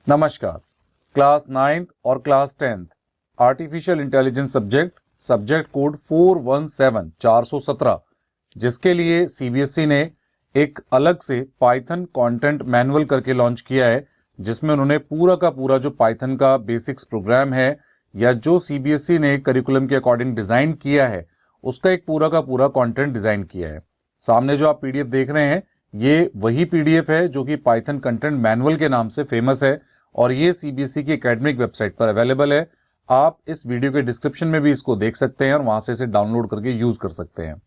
नमस्कार। Class 9th और class 10th artificial intelligence subject code 417 जिसके लिए सीबीएसई ने एक अलग से पाइथन कंटेंट मैनुअल करके लॉन्च किया है, जिसमें उन्होंने पूरा का पूरा जो पाइथन का बेसिक्स प्रोग्राम है या जो सीबीएसई ने करिकुलम के अकॉर्डिंग डिज़ाइन किया है उसका एक पूरा का पूरा कंटेंट डिज़ाइन किया है। सामने जो आप पीडीएफ देख रहे हैं ये वही पीडीएफ है जो कि पाइथन कंटेंट मैनुअल के नाम से फेमस है और ये सीबीएसई की एकेडमिक वेबसाइट पर अवेलेबल है। आप इस वीडियो के डिस्क्रिप्शन में भी इसको देख सकते हैं और वहां से इसे डाउनलोड करके यूज कर सकते हैं।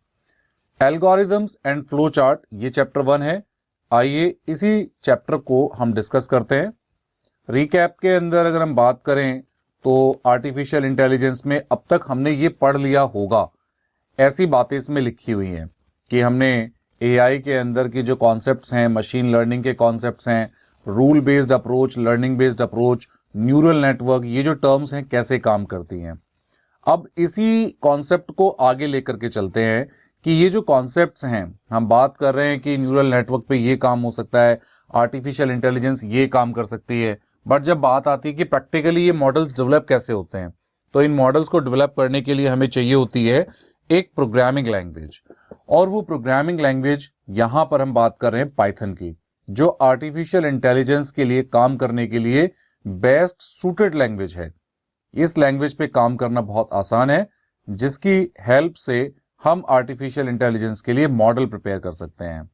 एल्गोरिदम्स एंड फ्लो चार्ट ये चैप्टर 1 है। आइए इसी चैप्टर को हम डिस्कस करते हैं। रिकैप के अंदर अगर हम बात करें तो आर्टिफिशियल इंटेलिजेंस में अब तक हमने ये पढ़ लिया होगा, ऐसी बातें इसमें लिखी हुई हैं कि हमने एआई के अंदर की जो कॉन्सेप्ट्स हैं, मशीन लर्निंग के कॉन्सेप्ट्स हैं, rule based approach, learning based approach, neural network, ये जो टर्म्स हैं कैसे काम करती हैं। अब इसी कॉन्सेप्ट को आगे लेकर के चलते हैं कि ये जो कॉन्सेप्ट्स हैं, हम बात कर रहे हैं कि न्यूरल नेटवर्क पे ये काम हो सकता है, आर्टिफिशियल इंटेलिजेंस ये काम कर सकती है, बट जब बात आती है कि प्रैक्टिकली ये मॉडल्स डेवलप कैसे होते हैं, तो इन मॉडल्स को डेवलप करने के लिए हमें चाहिए होती है एक प्रोग्रामिंग लैंग्वेज। और वो प्रोग्रामिंग लैंग्वेज यहां पर हम बात कर रहे हैं पाइथन की, जो आर्टिफिशियल इंटेलिजेंस के लिए काम करने के लिए बेस्ट सूटेड लैंग्वेज है। इस लैंग्वेज पे काम करना बहुत आसान है, जिसकी हेल्प से हम आर्टिफिशियल इंटेलिजेंस के लिए मॉडल प्रिपेयर कर सकते हैं।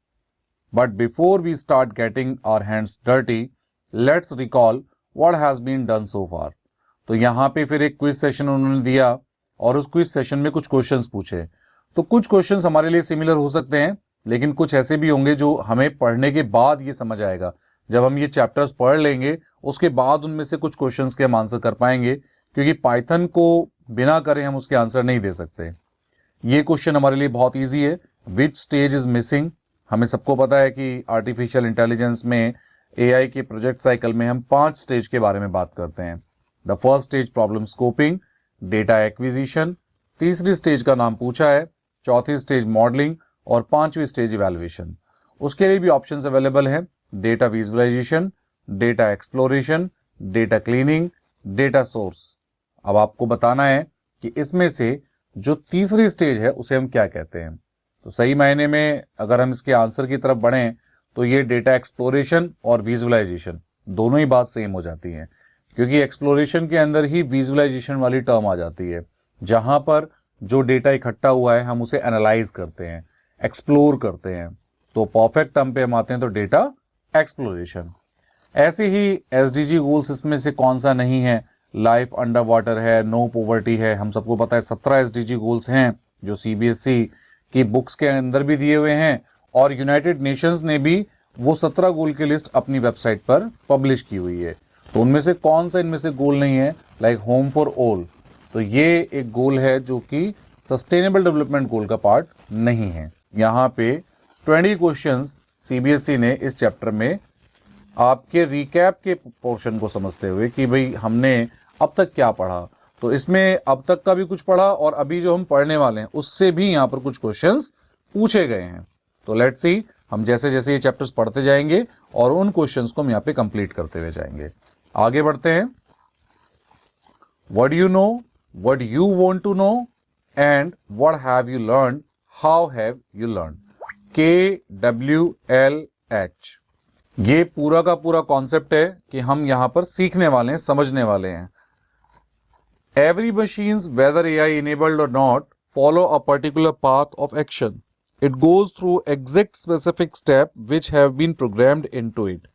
But before we start getting our hands dirty, let's recall what has been done so far. तो यहाँ पे फिर एक क्विज सेशन उन्होंने दिया और उस क्विज सेशन में कुछ क्वेश्चंस पूछे। तो कुछ क्वेश्चंस हमारे लिए सिमिलर हो सकते हैं, लेकिन कुछ ऐसे भी होंगे जो हमें पढ़ने के बाद ये समझ आएगा। जब हम ये चैप्टर्स पढ़ लेंगे उसके बाद उनमें से कुछ क्वेश्चंस के हम आंसर कर पाएंगे, क्योंकि पाइथन को बिना करे हम उसके आंसर नहीं दे सकते। ये क्वेश्चन हमारे लिए बहुत ईजी है। Which stage is missing. हमें सबको पता है कि आर्टिफिशियल इंटेलिजेंस में एआई के प्रोजेक्ट साइकिल में हम 5 स्टेज के बारे में बात करते हैं। The first stage problem scoping, data acquisition, तीसरी स्टेज का नाम पूछा है, चौथी स्टेज मॉडलिंग और 5वीं स्टेज इवैल्यूएशन। उसके लिए भी ऑप्शंस अवेलेबल हैं, data visualisation, data exploration, data cleaning, data source. अब आपको बताना है कि इसमें से जो तीसरी स्टेज है उसे हम क्या कहते हैं। तो सही मायने में अगर हम इसके आंसर की तरफ बढ़ें तो ये डेटा एक्सप्लोरेशन और विजुअलाइजेशन दोनों ही बात सेम हो जाती है, क्योंकि एक्सप्लोरेशन के अंदर ही विजुअलाइजेशन वाली टर्म आ जाती है, जहां पर जो डेटा इकट्ठा हुआ है हम उसे एनालाइज करते हैं, एक्सप्लोर करते हैं। तो परफेक्ट टर्म पे हम आते हैं तो डेटा एक्सप्लोरेशन। ऐसे ही एसडीजी गोल्स इसमें से कौन सा नहीं है। लाइफ अंडर वाटर है, नो पॉवर्टी है, हम सबको पता है 17 एसडीजी गोल्स हैं जो सीबीएसई की बुक्स के अंदर भी दिए हुए हैं और यूनाइटेड नेशंस ने भी वो 17 गोल की लिस्ट अपनी वेबसाइट पर पब्लिश की हुई है। तो उनमें से कौन सा इनमें से गोल नहीं है, लाइक होम फॉर ऑल। तो ये एक गोल है जो कि सस्टेनेबल डेवलपमेंट गोल का पार्ट नहीं है। यहाँ पे 20 क्वेश्चंस सीबीएसई ने इस चैप्टर में आपके रिकैप के पोर्शन को समझते हुए कि भाई हमने अब तक क्या पढ़ा, तो इसमें अब तक का भी कुछ पढ़ा और अभी जो हम पढ़ने वाले हैं उससे भी यहाँ पर कुछ क्वेश्चंस पूछे गए हैं। तो लेट्स सी, हम जैसे जैसे ये चैप्टर्स पढ़ते जाएंगे और उन क्वेश्चंस को हम यहाँ पे कंप्लीट करते हुए जाएंगे। आगे बढ़ते हैं। What you know, what you want to know and what have you learn, how have you learn. KWLH ये पूरा का पूरा कॉन्सेप्ट है कि हम यहां पर सीखने वाले हैं, समझने वाले हैं। Every machines whether AI enabled or not follow a particular path of action. It goes through exact specific step which have been programmed into it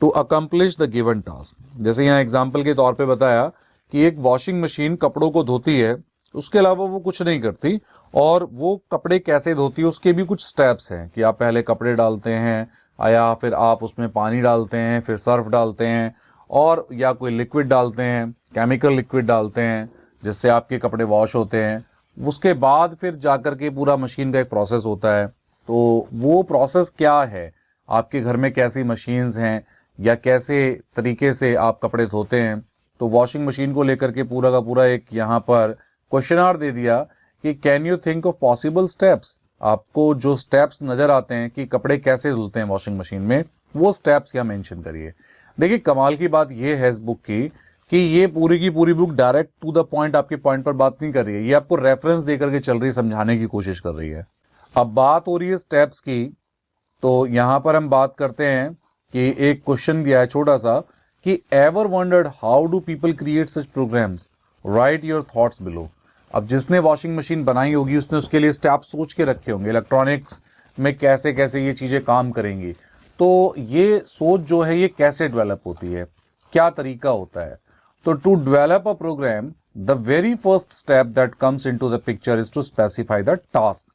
to accomplish the given task. जैसे यहाँ एग्जाम्पल के तौर पे बताया कि एक washing machine कपड़ों को धोती है, उसके अलावा वो कुछ नहीं करती, और वो कपड़े कैसे धोती है उसके भी कुछ स्टेप्स हैं कि आप पहले कपड़े डालते हैं या फिर आप उसमें पानी डालते हैं, फिर सर्फ डालते हैं, और या कोई लिक्विड डालते हैं, केमिकल लिक्विड डालते हैं जिससे आपके कपड़े वॉश होते हैं। उसके बाद फिर जाकर के पूरा मशीन का एक प्रोसेस होता है। तो वो प्रोसेस क्या है, आपके घर में कैसी मशीन्स हैं या कैसे तरीके से आप कपड़े धोते हैं। तो वॉशिंग मशीन को लेकर के पूरा का पूरा एक यहाँ पर क्वेश्चनर दे दिया कि can you think of possible steps. आपको जो स्टेप्स नजर आते हैं कि कपड़े कैसे धुलते हैं वॉशिंग मशीन में, वो स्टेप्स क्या मेंशन करिए। देखिए कमाल की बात ये है इस बुक की कि ये पूरी की पूरी book direct to the point आपके पॉइंट पर बात नहीं कर रही है, ये आपको रेफरेंस देकर के चल रही है, समझाने की कोशिश कर रही है। अब बात हो रही है स्टेप्स की, तो यहां पर हम बात करते हैं कि एक क्वेश्चन दिया है छोटा सा कि ever wondered how do people create such programs, write your thoughts below. अब जिसने वॉशिंग मशीन बनाई होगी उसने उसके लिए स्टेप सोच के रखे होंगे, इलेक्ट्रॉनिक्स में कैसे कैसे ये चीज़ें काम करेंगी। तो ये सोच जो है ये कैसे डेवलप होती है, क्या तरीका होता है। तो to develop a program the very first step that comes into the picture is to specify the task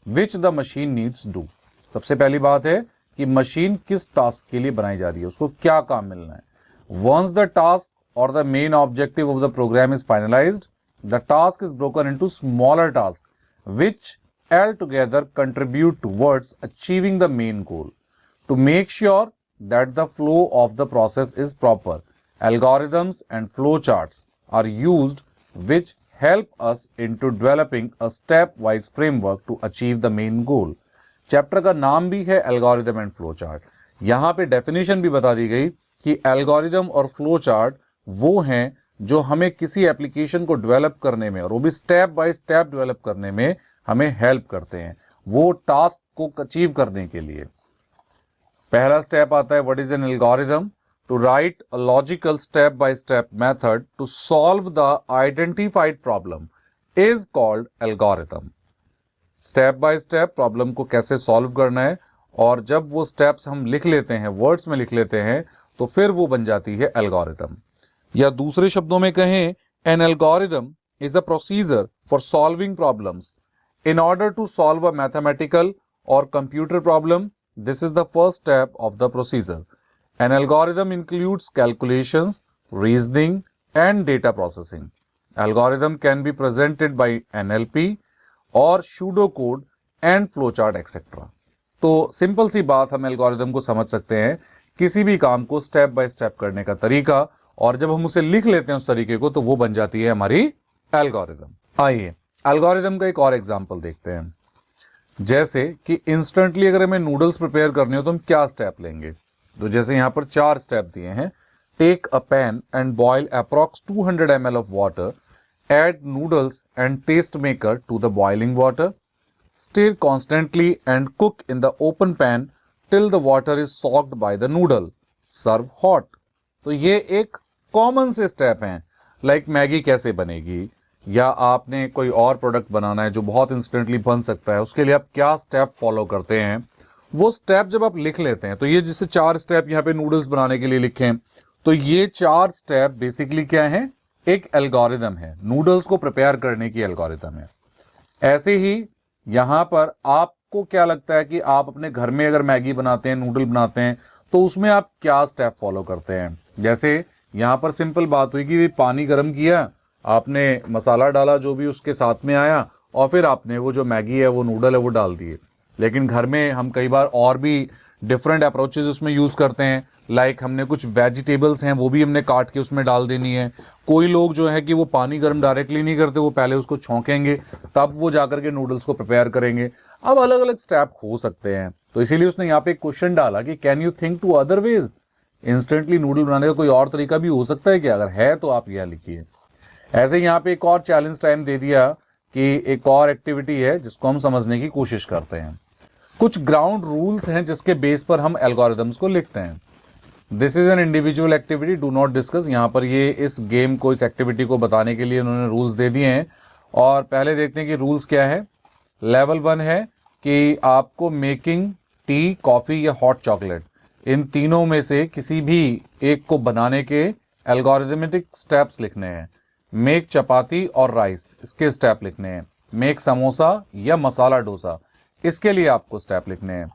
which the machine needs do. सबसे पहली बात है कि मशीन किस टास्क के लिए बनाई जा रही है, उसको क्या काम मिलना है। वंस द टास्क और the main objective of the program is finalised, the task is broken into smaller task which altogether contribute towards achieving the main goal. To make sure that the flow of the process is proper, algorithms and flowcharts are used which help us into developing a stepwise framework to achieve the main goal. Chapter का नाम भी है algorithm and flow chart. यहाँ पे definition भी बता दी गई कि एल्गोरिदम और फ्लो चार्ट वो हैं जो हमें किसी एप्लीकेशन को डेवलप करने में, और वो भी स्टेप बाय स्टेप डेवलप करने में हमें हेल्प करते हैं वो टास्क को अचीव करने के लिए। पहला स्टेप आता है what is an algorithm, to write a logical step by step method to solve the identified problem is called algorithm. Step by step problem को कैसे सॉल्व करना है, और जब वो स्टेप्स हम लिख लेते हैं, वर्ड्स में लिख लेते हैं, तो फिर वो बन जाती है एल्गोरिदम। या दूसरे शब्दों में कहें, N algorithm is a procedure for solving problems. In order to solve a mathematical or computer problem, this is the first step of the procedure. An algorithm includes calculations, reasoning, and data processing. Algorithm can be presented by NLP or pseudocode and flowchart etc. तो simple सी बात, हम algorithm को समझ सकते हैं किसी भी काम को स्टेप बाय स्टेप करने का तरीका, और जब हम उसे लिख लेते हैं उस तरीके को, तो वो बन जाती है हमारी एल्गोरिदम। आइए एल्गोरिदम का एक और एग्जांपल देखते हैं। जैसे कि इंस्टेंटली अगर हमें नूडल्स प्रिपेयर करने हो तो हम क्या स्टेप लेंगे। तो जैसे यहां पर 4 स्टेप दिए हैं। Take a pan and boil approx 200 ml of water, add noodles and taste maker to the boiling water, stir constantly and cook in the open pan till the water is soaked by the noodle, serve hot. तो ये एक common से step हैं। Like Maggi कैसे बनेगी, या आपने कोई और प्रोडक्ट बनाना है जो बहुत इंस्टेंटली बन सकता है, उसके लिए आप क्या स्टेप फॉलो करते हैं, वो स्टेप जब आप लिख लेते हैं। तो ये जिससे 4 स्टेप यहाँ पे नूडल्स बनाने के लिए लिखे हैं, तो ये 4 स्टेप बेसिकली क्या है, एक एल्गोरिदम है, नूडल्स को प्रिपेयर करने की एल्गोरिदम है। ऐसे ही यहाँ पर आपको क्या लगता है कि आप अपने घर में अगर मैगी बनाते हैं, नूडल बनाते हैं, तो उसमें आप क्या स्टेप फॉलो करते हैं। जैसे यहाँ पर सिंपल बात हुई कि पानी गर्म किया, आपने मसाला डाला जो भी उसके साथ में आया, और फिर आपने वो जो मैगी है, वो नूडल है, वो डाल दिए। लेकिन घर में हम कई बार और भी डिफरेंट अप्रोचेज उसमें यूज़ करते हैं। लाइक हमने कुछ वेजिटेबल्स हैं वो भी हमने काट के उसमें डाल देनी है। कोई लोग जो है कि वो पानी गर्म डायरेक्टली नहीं करते, वो पहले उसको छौंकेंगे, तब वो जाकर के नूडल्स को प्रिपेयर करेंगे। अब अलग अलग स्टेप हो सकते हैं, तो इसीलिए उसने यहाँ पे एक क्वेश्चन डाला कि can you think two other ways, instantly noodle बनाने का कोई और तरीका भी हो सकता है क्या, अगर है तो आप यह लिखिए। ऐसे यहाँ पे एक और चैलेंज टाइम दे दिया कि एक और एक्टिविटी है जिसको हम समझने की कोशिश करते हैं। कुछ ग्राउंड रूल्स हैं जिसके बेस पर हम एल्गोरिदम्स को लिखते हैं। This is an individual activity, do not discuss. यहाँ पर ये इस गेम को, इस एक्टिविटी को बताने के लिए उन्होंने रूल्स दे दिए हैं। और पहले देखते हैं कि रूल्स क्या है। लेवल 1 है कि आपको मेकिंग टी, कॉफी या हॉट चॉकलेट, इन तीनों में से किसी भी एक को बनाने के एल्गोरिथमेटिक स्टेप्स लिखने हैं। मेक चपाती और राइस, इसके स्टेप लिखने हैं। मेक समोसा या मसाला डोसा, इसके लिए आपको स्टेप लिखने हैं।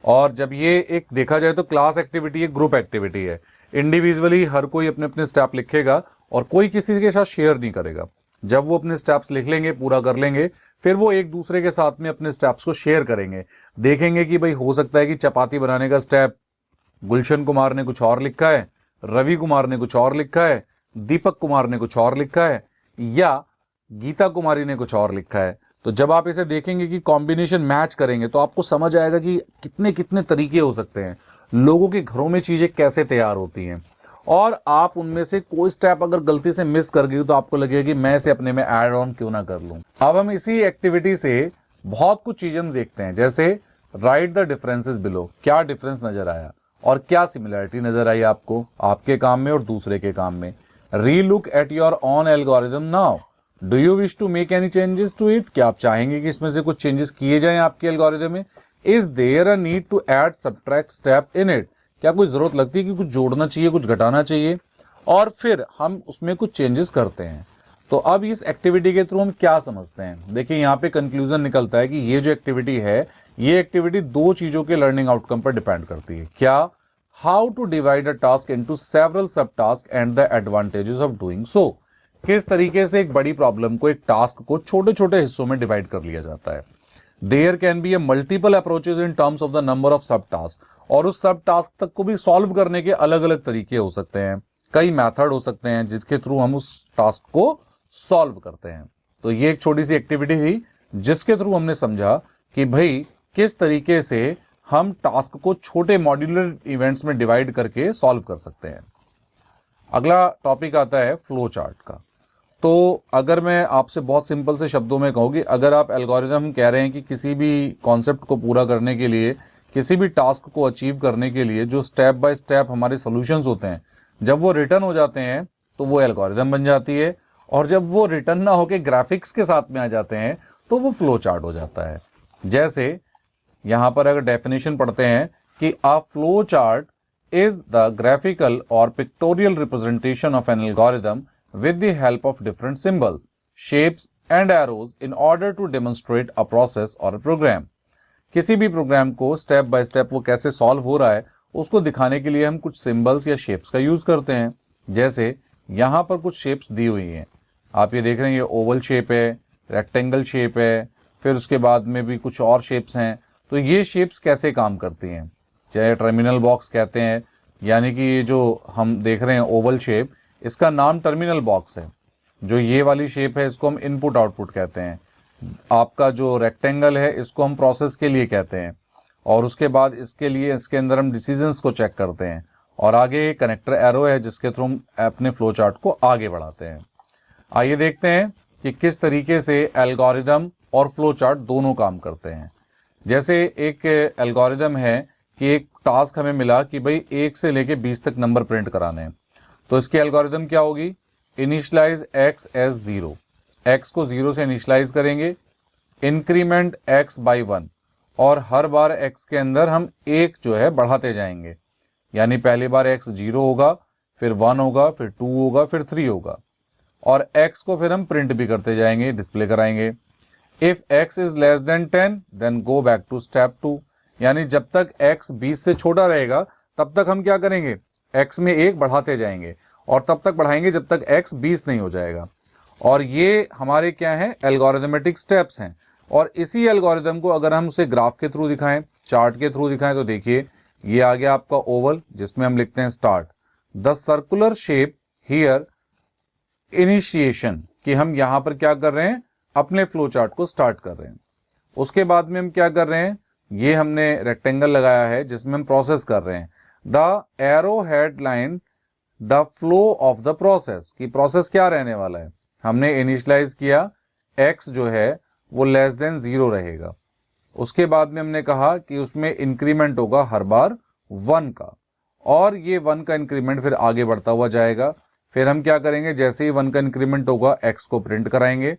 और जब ये एक देखा जाए तो क्लास एक्टिविटी है, ग्रुप एक्टिविटी है। इंडिविजुअली हर कोई अपने अपने स्टेप लिखेगा और कोई किसी के साथ शेयर नहीं करेगा। जब वो अपने स्टेप्स लिख लेंगे, पूरा कर लेंगे, फिर वो एक दूसरे के साथ में अपने स्टेप्स को शेयर करेंगे। देखेंगे कि भाई हो सकता है कि चपाती बनाने का स्टेप गुलशन कुमार ने कुछ और लिखा है, रवि कुमार ने कुछ और लिखा है, दीपक कुमार ने कुछ और लिखा है, या गीता कुमारी ने कुछ और लिखा है। तो जब आप इसे देखेंगे कि कॉम्बिनेशन मैच करेंगे तो आपको समझ आएगा कि कितने कितने तरीके हो सकते हैं, लोगों के घरों में चीज़ें कैसे तैयार होती हैं। और आप उनमें से कोई स्टेप अगर गलती से मिस कर गई तो आपको लगेगा कि मैं इसे अपने में ऐड ऑन क्यों ना कर लूं। अब हम इसी एक्टिविटी से बहुत कुछ चीजें हम देखते हैं, जैसे राइट द डिफरेंसेस बिलो, क्या डिफरेंस नजर आया और क्या सिमिलरिटी नजर आई आपको आपके काम में और दूसरे के काम में। Relook at your own algorithm now, do you wish to make any changes to it, क्या आप चाहेंगे कि इसमें से कुछ चेंजेस किए जाएं आपके एल्गोरिदम में। Is there a need to add subtract step in it, क्या कोई जरूरत लगती है कि कुछ जोड़ना चाहिए, कुछ घटाना चाहिए, और फिर हम उसमें कुछ चेंजेस करते हैं। तो अब इस एक्टिविटी के थ्रू हम क्या समझते हैं, देखिए यहाँ पे कंक्लूजन निकलता है कि ये जो एक्टिविटी है, ये एक्टिविटी दो चीजों के लर्निंग आउटकम पर डिपेंड करती है। क्या, how to divide a task into several sub task and the advantages of doing so, किस तरीके से एक बड़ी प्रॉब्लम को, एक टास्क को छोटे छोटे हिस्सों में डिवाइड कर लिया जाता है। There can be a multiple approaches in terms of the number of sub task, और उस सब टास्क तक को भी सॉल्व करने के अलग अलग तरीके हो सकते हैं, कई मेथड हो सकते हैं जिसके थ्रू हम उस टास्क को सॉल्व करते हैं। तो ये एक छोटी सी एक्टिविटी थी जिसके थ्रू हमने समझा कि भाई किस तरीके से हम टास्क को छोटे मॉड्यूलर इवेंट्स में डिवाइड करके सॉल्व कर सकते हैं। अगला टॉपिक आता है फ्लो चार्ट का। तो अगर मैं आपसे बहुत सिंपल से शब्दों में कहूँ कि अगर आप एल्गोरिदम कह रहे हैं कि किसी भी कॉन्सेप्ट को पूरा करने के लिए, किसी भी टास्क को अचीव करने के लिए जो स्टेप बाय स्टेप हमारे सॉल्यूशंस होते हैं, जब वो रिटर्न हो जाते हैं तो वो एल्गोरिदम बन जाती है, और जब वो रिटर्न ना होके ग्राफिक्स के साथ में आ जाते हैं तो वो फ्लो चार्ट हो जाता है। जैसे यहां पर अगर डेफिनेशन पढ़ते हैं कि a flow chart is the graphical or pictorial representation of an algorithm with the help of different symbols, shapes and arrows in order to demonstrate a process or a program। किसी भी programme को step by step वो कैसे solve हो रहा है उसको दिखाने के लिए हम कुछ सिंबल्स या शेप्स का यूज करते हैं। जैसे यहाँ पर कुछ शेप्स दी हुई हैं, आप ये देख रहे हैं, ये ओवल शेप है, रेक्टेंगल शेप है, फिर उसके बाद में भी कुछ और शेप्स हैं। तो ये शेप्स कैसे काम करती हैं, चाहे टर्मिनल बॉक्स कहते हैं, यानी कि ये जो हम देख रहे हैं ओवल शेप, इसका नाम टर्मिनल बॉक्स है। जो ये वाली शेप है इसको हम इनपुट आउटपुट कहते हैं। आपका जो रेक्टेंगल है इसको हम प्रोसेस के लिए कहते हैं, और उसके बाद इसके लिए इसके अंदर हम डिसीजंस को चेक करते हैं, और आगे कनेक्टर एरो है जिसके थ्रू हम अपने फ्लो चार्ट को आगे बढ़ाते हैं। आइए देखते हैं कि किस तरीके से एल्गोरिदम और फ्लो चार्ट दोनों काम करते हैं। जैसे एक एल्गोरिदम है कि एक टास्क हमें मिला कि भाई 1 से लेके 20 तक नंबर प्रिंट कराने हैं, तो इसकी एल्गोरिदम क्या होगी, इनिशियलाइज x एज 0, x को 0 से इनिशियलाइज करेंगे, इंक्रीमेंट x बाई 1, और हर बार x के अंदर हम 1 जो है बढ़ाते जाएंगे, यानी पहली बार x 0 होगा, फिर 1 होगा, फिर 2 होगा, फिर 3 होगा, और x को फिर हम प्रिंट भी करते जाएंगे, डिस्प्ले कराएंगे। If x is less than 10 then go back to step 2, यानी जब तक x 20 से छोटा रहेगा तब तक हम क्या करेंगे, x में 1 बढ़ाते जाएंगे, और तब तक बढ़ाएंगे जब तक x 20 नहीं हो जाएगा। और ये हमारे क्या है, एल्गोरिथमेटिक स्टेप्स हैं। और इसी एल्गोरिदम को अगर हम उसे ग्राफ के थ्रू दिखाएं, चार्ट के थ्रू दिखाएं, तो देखिए ये आ गया आपका ओवल जिसमें हम लिखते हैं start, the circular shape here initiation, कि हम यहां पर क्या कर रहे हैं, अपने फ्लो चार्ट को स्टार्ट कर रहे हैं। उसके बाद में हम क्या कर रहे हैं, ये हमने रेक्टेंगल लगाया है जिसमें हम प्रोसेस कर रहे हैं। The arrow head line the flow of the process, की प्रोसेस क्या रहने वाला है, हमने इनिशियलाइज किया, x जो है वो लेस देन 0 रहेगा। उसके बाद में हमने कहा कि उसमें इंक्रीमेंट होगा हर बार 1 का, और ये 1 का इंक्रीमेंट फिर आगे बढ़ता हुआ जाएगा। फिर हम क्या करेंगे, जैसे ही 1 का इंक्रीमेंट होगा x को प्रिंट कराएंगे,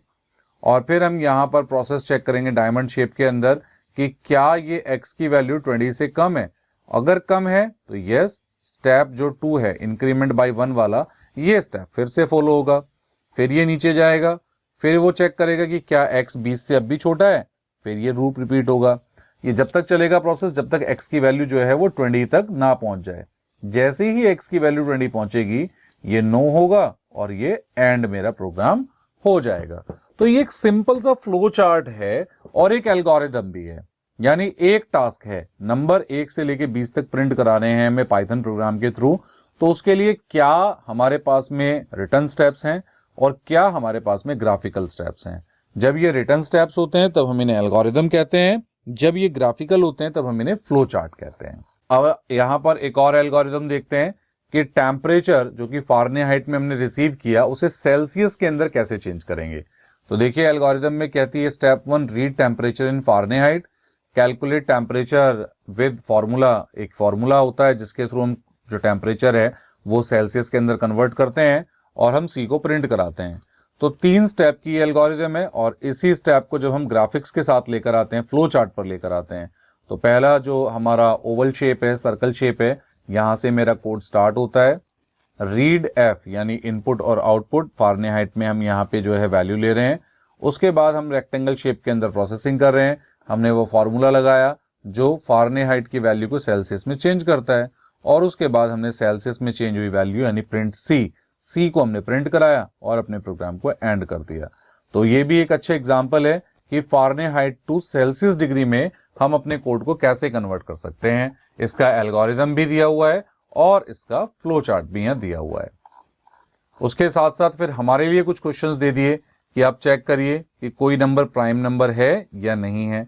और फिर हम यहाँ पर प्रोसेस चेक करेंगे डायमंड शेप के अंदर कि क्या ये x की वैल्यू 20 से कम है। अगर कम है तो यस, स्टेप जो 2 है इंक्रीमेंट बाय 1 वाला, ये स्टेप फिर से फॉलो होगा। फिर ये नीचे जाएगा, फिर वो चेक करेगा कि क्या x 20 से अब भी छोटा है, फिर ये लूप रिपीट होगा। ये जब तक चलेगा प्रोसेस जब तक x की वैल्यू जो है वो 20 तक ना पहुंच जाए। जैसे ही x की वैल्यू 20 पहुंचेगी ये नो होगा और ये एंड मेरा प्रोग्राम हो जाएगा। तो ये एक सिंपल सा फ्लो चार्ट है और एक एल्गोरिदम भी है, यानी एक टास्क है, नंबर 1 से लेके 20 तक प्रिंट कराने हैं हमें पाइथन प्रोग्राम के थ्रू। तो उसके लिए क्या हमारे पास में रिटर्न स्टेप्स हैं और क्या हमारे पास में ग्राफिकल स्टेप्स हैं। जब ये रिटर्न स्टेप्स होते हैं तब हम इन्हें एल्गोरिदम कहते हैं, जब ये ग्राफिकल होते हैं तब हम इन्हें फ्लो चार्ट कहते हैं। अब यहां पर एक और एल्गोरिदम देखते हैं कि टेम्परेचर जो कि फ़ारेनहाइट में हमने रिसीव किया उसे सेल्सियस के अंदर कैसे चेंज करेंगे। तो देखिए एल्गोरिदम में कहती है step 1 read temperature in Fahrenheit, calculate temperature with formula. एक फार्मूला होता है जिसके थ्रू हम जो टेम्परेचर है वो सेल्सियस के अंदर कन्वर्ट करते हैं और हम सी को प्रिंट कराते हैं। तो 3 स्टेप की एल्गोरिदम है और इसी स्टेप को जब हम ग्राफिक्स के साथ लेकर आते हैं, फ्लो चार्ट पर लेकर आते हैं, तो पहला जो हमारा ओवल शेप है, सर्कल शेप है, यहाँ से मेरा कोड स्टार्ट होता है। रीड एफ यानी इनपुट और आउटपुट, फ़ारेनहाइट में हम यहाँ पे जो है वैल्यू ले रहे हैं। उसके बाद हम रेक्टेंगल शेप के अंदर प्रोसेसिंग कर रहे हैं। हमने वो फार्मूला लगाया जो फ़ारेनहाइट की वैल्यू को सेल्सियस में चेंज करता है और उसके बाद हमने सेल्सियस में चेंज हुई वैल्यू यानी प्रिंट सी को हमने प्रिंट कराया और अपने प्रोग्राम को एंड कर दिया। तो ये भी एक अच्छा एग्जाम्पल है कि फ़ारेनहाइट टू सेल्सियस डिग्री में हम अपने कोड को कैसे कन्वर्ट कर सकते हैं। इसका एल्गोरिदम भी दिया हुआ है और इसका फ्लो चार्ट भी यहाँ दिया हुआ है। उसके साथ साथ फिर हमारे लिए कुछ क्वेश्चंस दे दिए कि आप चेक करिए कि कोई नंबर प्राइम नंबर है या नहीं है,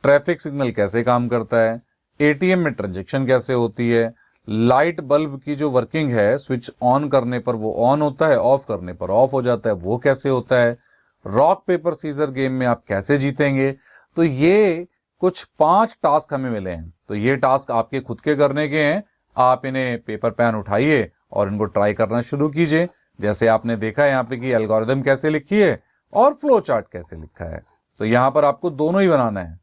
ट्रैफिक सिग्नल कैसे काम करता है, एटीएम में ट्रांजैक्शन कैसे होती है, लाइट बल्ब की जो वर्किंग है स्विच ऑन करने पर वो ऑन होता है, ऑफ करने पर ऑफ हो जाता है, वो कैसे होता है, रॉक पेपर सीजर गेम में आप कैसे जीतेंगे। तो ये कुछ 5 टास्क हमें मिले हैं। तो ये टास्क आपके खुद के करने के हैं। आप इन्हें पेपर पेन उठाइए और इनको ट्राई करना शुरू कीजिए। जैसे आपने देखा यहाँ पे कि एल्गोरिदम कैसे लिखी है और फ्लो चार्ट कैसे लिखा है। तो यहाँ पर आपको दोनों ही बनाना है।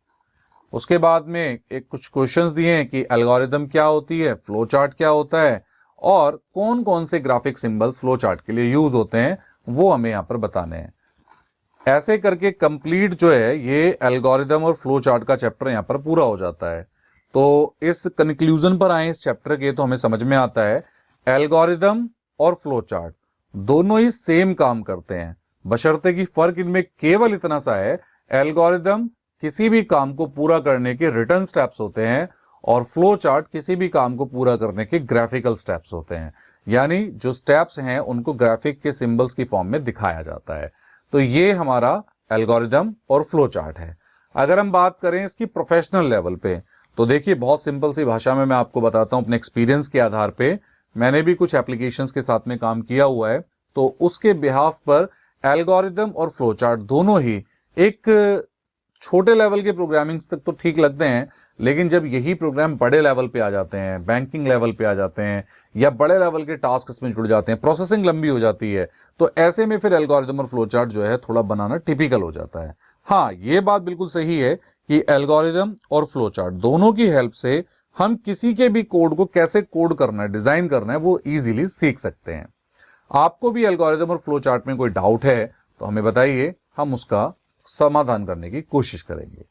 उसके बाद में एक कुछ क्वेश्चंस दिए हैं कि एल्गोरिदम क्या होती है, फ्लो चार्ट क्या होता है और कौन कौन से ग्राफिक सिंबल्स फ्लो चार्ट के लिए यूज होते हैं, वो हमें यहाँ पर बताने हैं। ऐसे करके कंप्लीट जो है ये एल्गोरिदम और फ्लो चार्ट का चैप्टर यहाँ पर पूरा हो जाता है। तो इस कंक्लूजन पर आए इस चैप्टर के तो हमें समझ में आता है एल्गोरिदम और फ्लो चार्ट दोनों ही सेम काम करते हैं, बशर्ते कि फर्क इनमें केवल इतना सा है, एल्गोरिदम किसी भी काम को पूरा करने के रिटर्न स्टेप्स होते हैं और फ्लो चार्ट किसी भी काम को पूरा करने के ग्राफिकल स्टेप्स होते हैं। यानी जो स्टेप्स हैं उनको ग्राफिक के सिंबल्स की फॉर्म में दिखाया जाता है। तो ये हमारा एल्गोरिदम और फ्लो चार्ट है। अगर हम बात करें इसकी प्रोफेशनल लेवल पे, तो देखिए बहुत सिंपल सी भाषा में मैं आपको बताता हूं अपने एक्सपीरियंस के आधार पे। मैंने भी कुछ एप्लीकेशंस के साथ में काम किया हुआ है, तो उसके बिहाफ पर एल्गोरिदम और फ्लो चार्ट दोनों ही एक छोटे लेवल के प्रोग्रामिंग्स तक तो ठीक लगते हैं, लेकिन जब यही प्रोग्राम बड़े लेवल पे आ जाते हैं, बैंकिंग लेवल पे आ जाते हैं या बड़े लेवल के टास्क इसमें जुड़ जाते हैं, प्रोसेसिंग लंबी हो जाती है, तो ऐसे में फिर एल्गोरिदम और फ्लो चार्ट जो है थोड़ा बनाना टिपिकल हो जाता है। हाँ, ये बात बिल्कुल सही है कि एल्गोरिदम और फ्लो चार्ट दोनों की हेल्प से हम किसी के भी कोड को कैसे कोड करना है, डिजाइन करना है, वो इजीली सीख सकते हैं। आपको भी एल्गोरिदम और फ्लो चार्ट में कोई डाउट है तो हमें बताइए, हम उसका समाधान करने की कोशिश करेंगे।